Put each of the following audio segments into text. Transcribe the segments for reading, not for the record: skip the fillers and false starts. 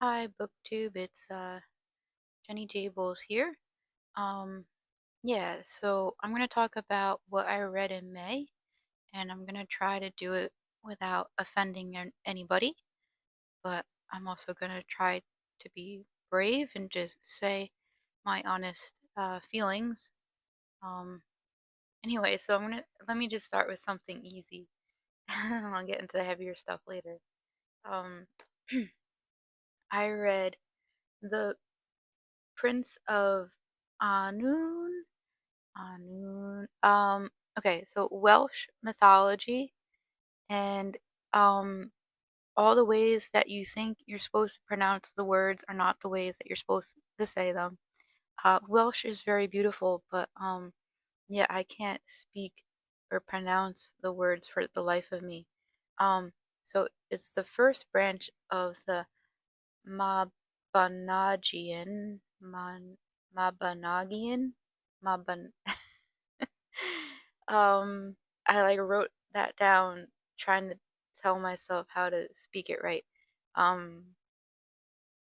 Hi, BookTube. It's Jenny Jables here. Um, yeah, so I'm gonna talk about what I read in May, and I'm gonna try to do it without offending anybody, but I'm also gonna try to be brave and just say my honest feelings. Um, anyway, so let me just start with something easy. I'll get into the heavier stuff later. Um, I read The Prince of Anun. Anun. Okay, so Welsh mythology and um all the ways that you think you're supposed to pronounce the words are not the ways that you're supposed to say them. Welsh is very beautiful, but yeah, I can't speak or pronounce the words for the life of me. Um, so it's the first branch of the Mabanagian, Mabanagian, Maban. um, I like wrote that down, trying to tell myself how to speak it right. Um,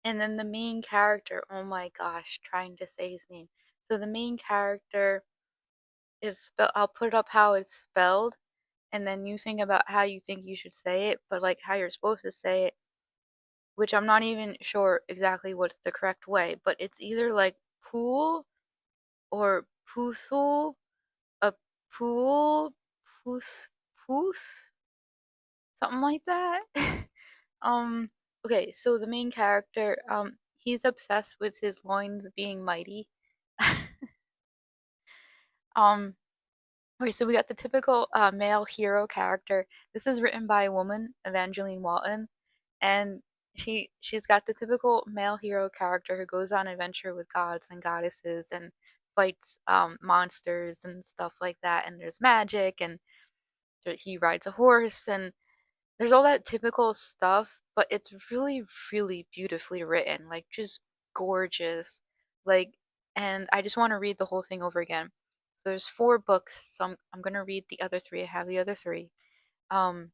and then the main character, oh my gosh, trying to say his name. So the main character is spelled, I'll put up how it's spelled, and then you think about how you think you should say it, but like how you're supposed to say it, which I'm not even sure exactly what's the correct way, but it's either like pool or puthul, a pool, poos, poos, something like that. um, okay, so the main character, he's obsessed with his loins being mighty. um, okay, so we got the typical male hero character. This is written by a woman, Evangeline Walton, and she's got the typical male hero character who goes on adventure with gods and goddesses and fights monsters and stuff like that. And there's magic, and he rides a horse, and there's all that typical stuff, but it's really, really beautifully written, like just gorgeous. Like, and I just want to read the whole thing over again. So there's four books, so I'm gonna read the other three. I have the other three. Um,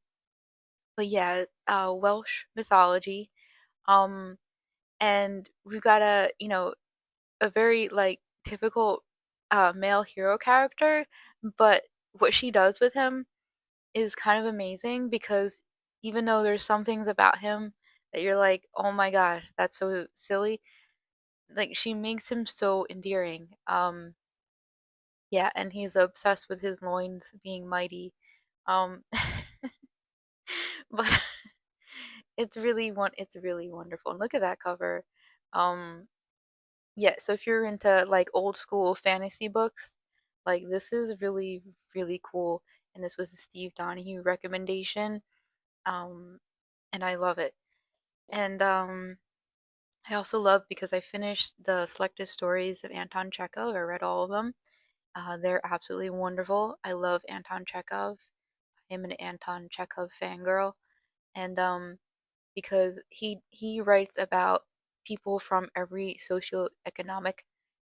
but yeah, Welsh mythology. Um, and we've got a very like typical male hero character, but what she does with him is kind of amazing because even though there's some things about him that you're like, oh my gosh, that's so silly, like she makes him so endearing. Yeah, and he's obsessed with his loins being mighty. Um, but it's really wonderful. And look at that cover. Um, yeah, so if you're into like old school fantasy books, like this is really, really cool. And this was a Steve Donahue recommendation. Um, and I love it. And I also love because I finished the selected stories of Anton Chekhov. I read all of them. They're absolutely wonderful. I love Anton Chekhov. I'm an Anton Chekhov fangirl, and because he writes about people from every socioeconomic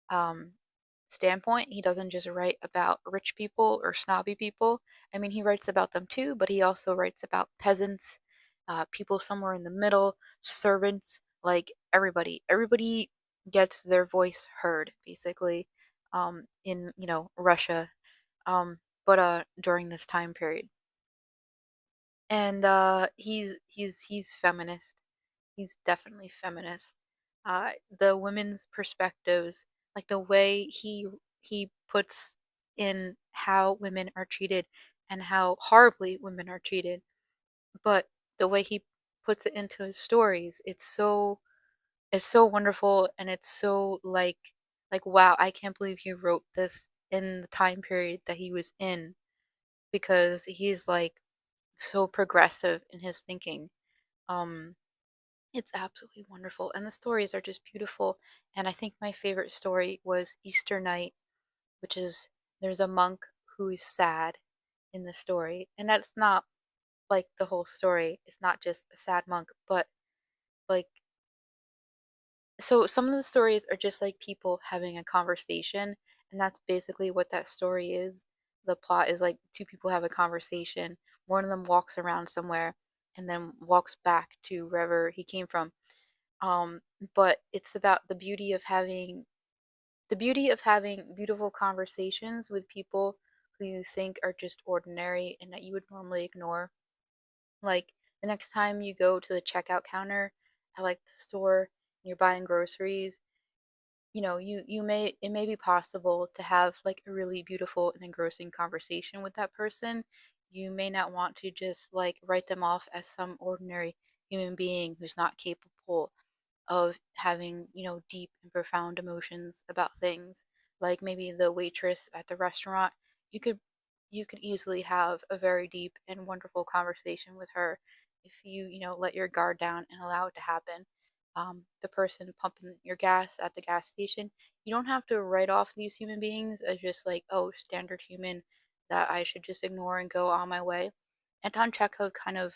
um, standpoint. He doesn't just write about rich people or snobby people. I mean, he writes about them too, but he also writes about peasants, people somewhere in the middle, servants, like everybody. Everybody gets their voice heard, basically, in, Russia, but during this time period. And he's feminist. He's definitely feminist. The women's perspectives, like the way he puts in how women are treated and how horribly women are treated, but the way he puts it into his stories, it's so wonderful, and it's so like wow, I can't believe he wrote this in the time period that he was in, because he's like so progressive in his thinking. Um, it's absolutely wonderful, and the stories are just beautiful. And I think my favorite story was Easter Night, which is there's a monk who is sad in the story, and that's not like the whole story. It's not just a sad monk, but like so some of the stories are just like people having a conversation, and that's basically what that story is. The plot is like two people have a conversation. One of them walks around somewhere and then walks back to wherever he came from. Um, but it's about the beauty of having beautiful conversations with people who you think are just ordinary and that you would normally ignore. Like the next time you go to the checkout counter at like the store and you're buying groceries, it may be possible to have like a really beautiful and engrossing conversation with that person. You may not want to just like write them off as some ordinary human being who's not capable of having, deep and profound emotions about things. Like maybe the waitress at the restaurant, you could you could easily have a very deep and wonderful conversation with her if you let your guard down and allow it to happen. The person pumping your gas at the gas station, you don't have to write off these human beings as just like, oh, standard human that I should just ignore and go on my way. Anton Chekhov kind of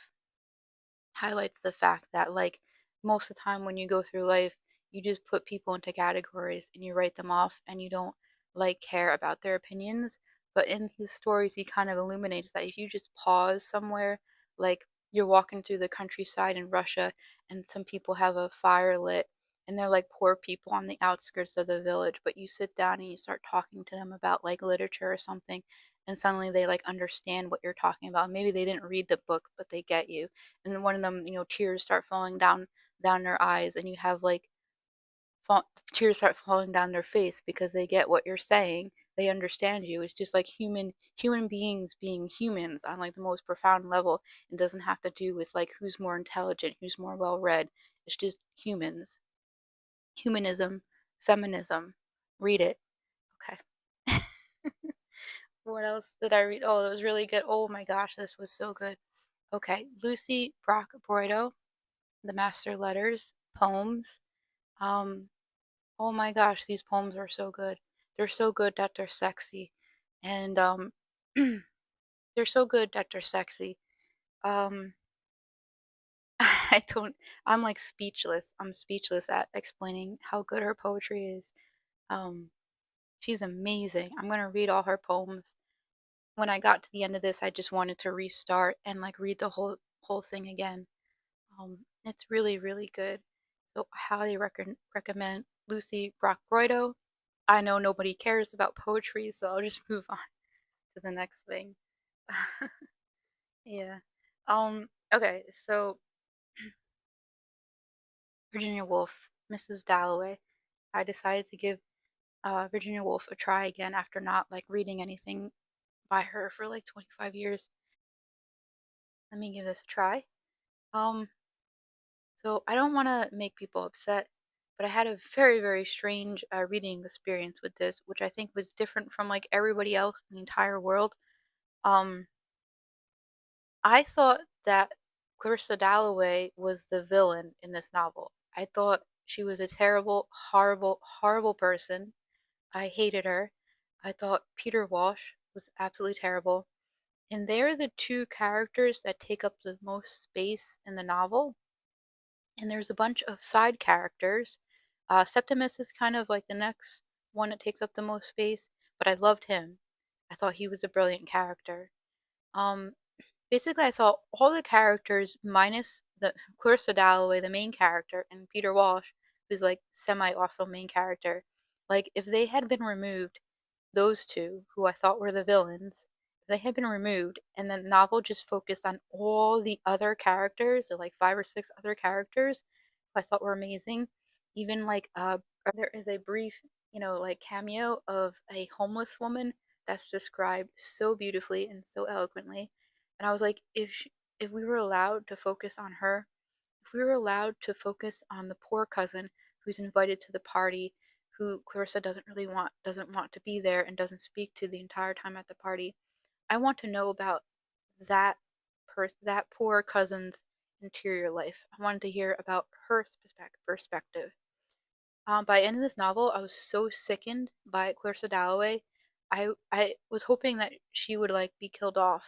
highlights the fact that like most of the time when you go through life, you just put people into categories and you write them off and you don't like care about their opinions. But in his stories, he kind of illuminates that if you just pause somewhere, like you're walking through the countryside in Russia and some people have a fire lit and they're like poor people on the outskirts of the village, but you sit down and you start talking to them about like literature or something, and suddenly they like understand what you're talking about. Maybe they didn't read the book, but they get you. And one of them, tears start falling down their eyes, and you have like fall, tears start falling down their face because they get what you're saying. They understand you. It's just like human beings being humans on like the most profound level. It doesn't have to do with like who's more intelligent, who's more well read. It's just humans. Humanism, feminism. Read it. Okay. What else did I read? Oh, it was really good. Oh my gosh, this was so good. Okay, Lucy Brock Broido, The Master Letters, poems. Um, oh my gosh, these poems are so good. They're so good that they're sexy. And they're so good that they're sexy. Um I don't I'm like speechless. I'm speechless at explaining how good her poetry is. Um she's amazing. I'm going to read all her poems. When I got to the end of this, I just wanted to restart and like read the whole thing again. It's really, really good. So I highly recommend Lucy Brock-Broido. I know nobody cares about poetry, so I'll just move on to the next thing. Yeah. Okay, so Virginia Woolf, Mrs. Dalloway. I decided to give Virginia Woolf a try again after not like reading anything by her for like 25 years. Let me give this a try. Um, So I don't want to make people upset, but I had a very, very strange reading experience with this, which I think was different from like everybody else in the entire world. Um, I thought that Clarissa Dalloway was the villain in this novel. I thought she was a terrible, horrible, horrible person. I hated her. I thought Peter Walsh was absolutely terrible. And they're the two characters that take up the most space in the novel, and there's a bunch of side characters. Septimus is kind of like the next one that takes up the most space, but I loved him. I thought he was a brilliant character. Um, Basically, I saw all the characters minus the Clarissa Dalloway, the main character, and Peter Walsh, who's like semi also main character. Like if they had been removed, those two, who I thought were the villains, if they had been removed, and the novel just focused on all the other characters, so like five or six other characters, who I thought were amazing. Even like there is a brief, like cameo of a homeless woman that's described so beautifully and so eloquently. And I was like, if we were allowed to focus on her, if we were allowed to focus on the poor cousin who's invited to the party, who Clarissa doesn't want to be there and doesn't speak to the entire time at the party. I want to know about that that poor cousin's interior life. I wanted to hear about her perspective. By the end of this novel, I was so sickened by Clarissa Dalloway. I was hoping that she would like be killed off.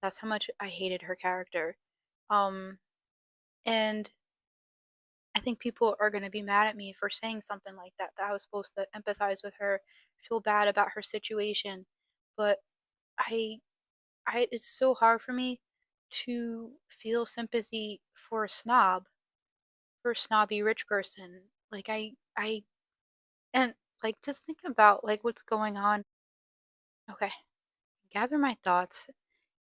That's how much I hated her character. Um, and I think people are going to be mad at me for saying something like that, that I was supposed to empathize with her, feel bad about her situation. But I, it's so hard for me to feel sympathy for a snob. super snobby rich person. Like I and like just think about like what's going on. Okay, gather my thoughts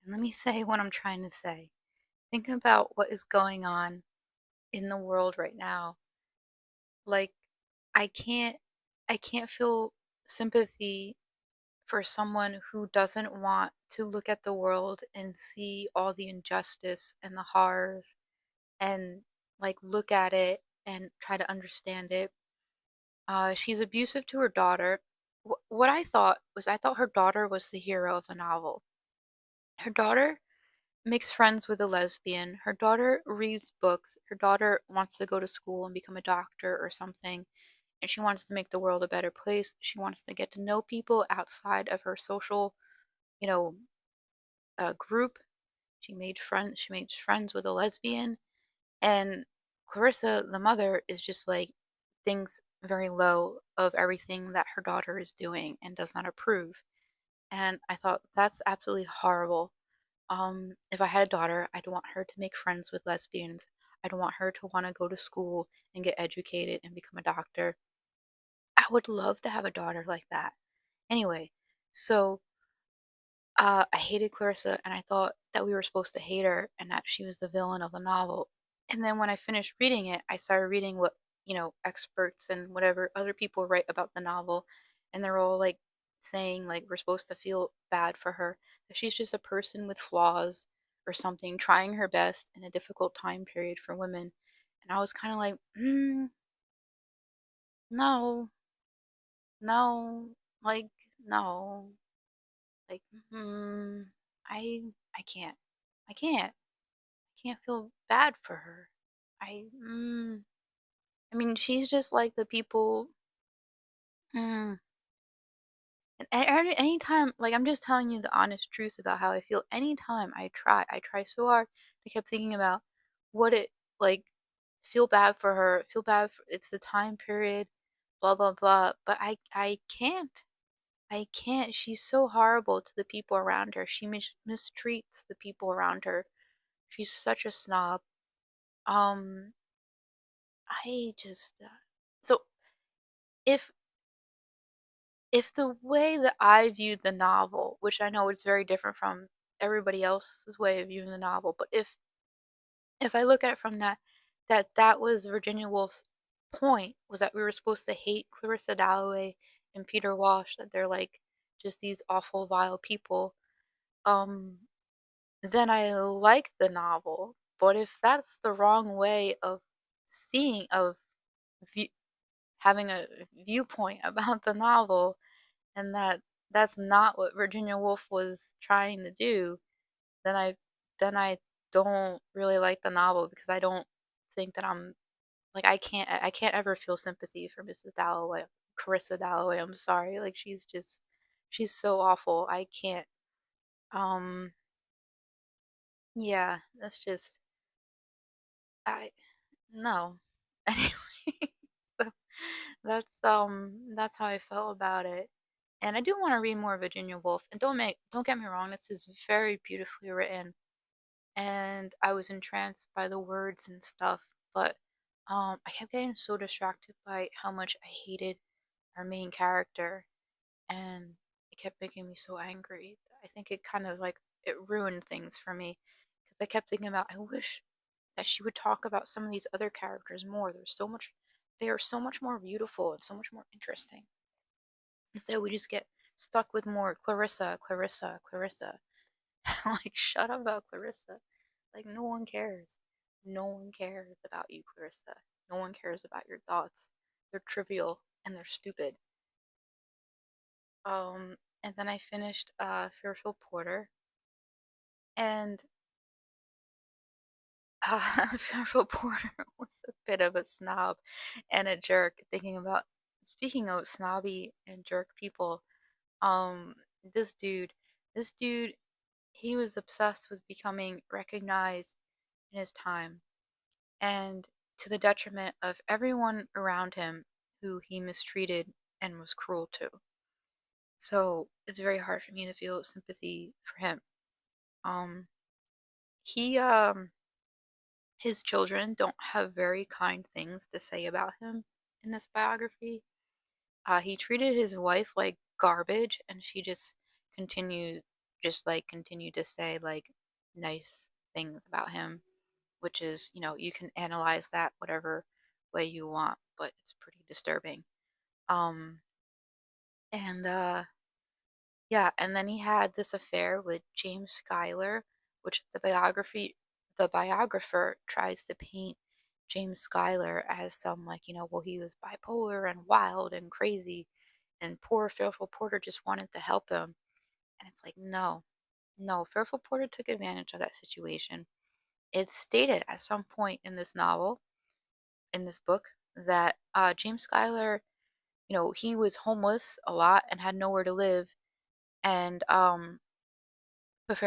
and let me say what I'm trying to say. Think about what is going on in the world right now. Like I can't I can't feel sympathy for someone who doesn't want to look at the world and see all the injustice and the horrors and like look at it and try to understand it. She's abusive to her daughter. What I thought was, I thought her daughter was the hero of the novel. Her daughter makes friends with a lesbian. Her daughter reads books. Her daughter wants to go to school and become a doctor or something. And she wants to make the world a better place. She wants to get to know people outside of her social, you know, group. She made friends with a lesbian, and Clarissa, the mother, is just like thinks very low of everything that her daughter is doing and does not approve. And I thought that's absolutely horrible. If I had a daughter, I'd want her to make friends with lesbians. I'd want her to want to go to school and get educated and become a doctor. I would love to have a daughter like that. Anyway, so I hated Clarissa, and I thought that we were supposed to hate her and that she was the villain of the novel. And then when I finished reading it, I started reading what, experts and whatever other people write about the novel, and they're all like saying like we're supposed to feel bad for her, that she's just a person with flaws or something, trying her best in a difficult time period for women. And I was kind of like, no, no, like, no, like, I, I can't. I can't. I can't feel bad for her. I mean, she's just like the people. Mm, and anytime, like, I'm just telling you the honest truth about how I feel. Anytime I try so hard. I kept thinking about what it, like, feel bad for her, feel bad for, it's the time period, blah, blah, blah. But I can't. I can't. She's so horrible to the people around her. She mistreats the people around her. She's such a snob. Um, I just so if if the way that I viewed the novel, which I know is very different from everybody else's way of viewing the novel, but if I look at it from that was Virginia Woolf's point, was that we were supposed to hate Clarissa Dalloway and Peter Walsh, that they're like just these awful vile people, um then I like the novel. But if that's the wrong way of seeing of view, having a viewpoint about the novel, and that's not what Virginia Woolf was trying to do, then I don't really like the novel, because I don't think that I'm like, I can't ever feel sympathy for Mrs. Dalloway, Carissa Dalloway. I'm sorry, like she's so awful. I can't. Um, yeah, that's just I no. Anyway, so that's how I felt about it. And I do want to read more Virginia Woolf. And don't get me wrong, this is very beautifully written, and I was entranced by the words and stuff. But I kept getting so distracted by how much I hated our main character, and it kept making me so angry. I think it kind of like it ruined things for me, because I kept thinking about, I wish that she would talk about some of these other characters more. They are so much more beautiful and so much more interesting. Instead, we just get stuck with more Clarissa, Clarissa, Clarissa. Like, shut up about Clarissa. Like, no one cares. No one cares about you, Clarissa. No one cares about your thoughts. They're trivial and they're stupid. And then I finished Fairfield Porter, and Fairfield Porter was a bit of a snob and a jerk. Thinking about, speaking of snobby and jerk people, um, this dude, this dude, he was obsessed with becoming recognized in his time, and to the detriment of everyone around him who he mistreated and was cruel to. So it's very hard for me to feel sympathy for him. Um, he His children don't have very kind things to say about him in this biography. He treated his wife like garbage, and she continued, continued to say like nice things about him, which is, you can analyze that whatever way you want, but it's pretty disturbing. Um, and Yeah, and then he had this affair with James Schuyler, which the biographer tries to paint James Schuyler as some like, well, he was bipolar and wild and crazy, and poor Fairfield Porter just wanted to help him. And it's like, no, no, Fairfield Porter took advantage of that situation. It's stated at some point in this novel, in this book, that James Schuyler, he was homeless a lot and had nowhere to live, and but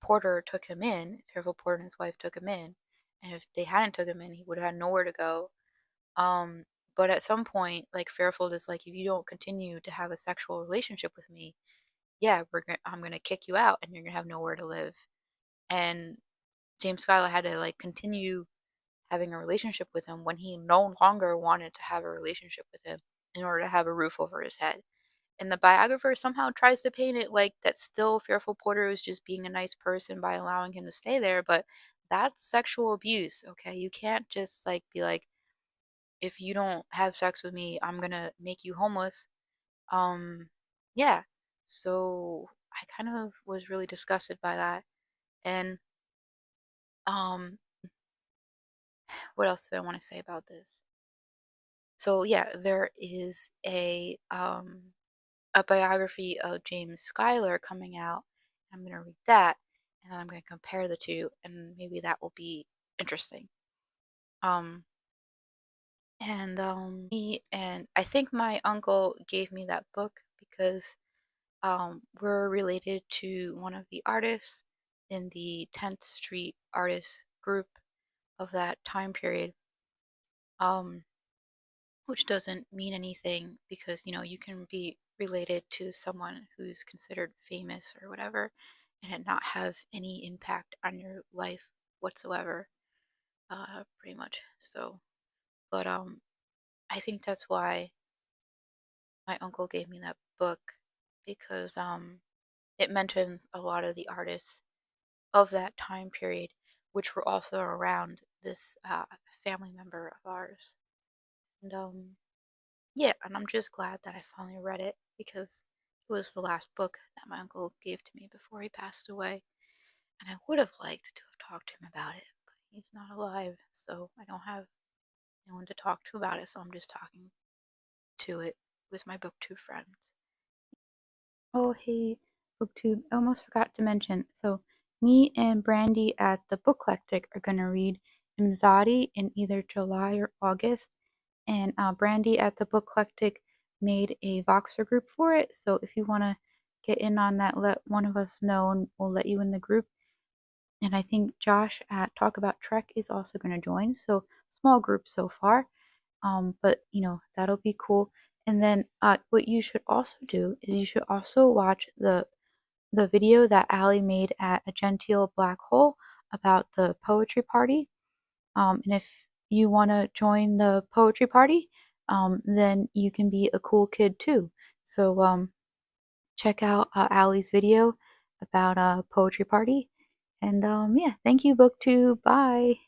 Porter took him in. Fairfield Porter and his wife took him in, and if they hadn't took him in, he would have had nowhere to go. Um, but at some point, like Fairfield is like, if you don't continue to have a sexual relationship with me, yeah, I'm gonna kick you out, and you're gonna have nowhere to live. And James Schuyler had to like continue having a relationship with him when he no longer wanted to have a relationship with him in order to have a roof over his head. And the biographer somehow tries to paint it like that still Fairfield Porter was just being a nice person by allowing him to stay there, but that's sexual abuse, okay? You can't just like be like, if you don't have sex with me, I'm gonna make you homeless. Um, yeah. So I kind of was really disgusted by that. And um, what else do I want to say about this? So yeah, there is a biography of James Schuyler coming out. I'm going to read that, and then I'm going to compare the two, and maybe that will be interesting. Um, and I think my uncle gave me that book because we're related to one of the artists in the 10th Street artist group of that time period. Um, which doesn't mean anything because you can be related to someone who's considered famous or whatever and it not have any impact on your life whatsoever, pretty much. So but I think that's why my uncle gave me that book, because it mentions a lot of the artists of that time period which were also around this family member of ours. And yeah, and I'm just glad that I finally read it because it was the last book that my uncle gave to me before he passed away. And I would have liked to have talked to him about it, but he's not alive, so I don't have anyone to talk to about it, so I'm just talking to it with my booktube friends. Oh, hey, booktube. I almost forgot to mention. So, me and Brandy at the Booklectic are going to read Imzadi in either July or August. And Brandy at the Booklectic made a Voxer group for it. So if you want to get in on that, let one of us know and we'll let you in the group. And I think Josh at Talk About Trek is also going to join. So small group so far. But that'll be cool. And then what you should also do is you should also watch the video that Allie made at A Genteel Black Hole about the poetry party. And if you want to join the poetry party, then you can be a cool kid too. So check out Allie's video about a poetry party. And yeah, thank you, BookTube. Bye.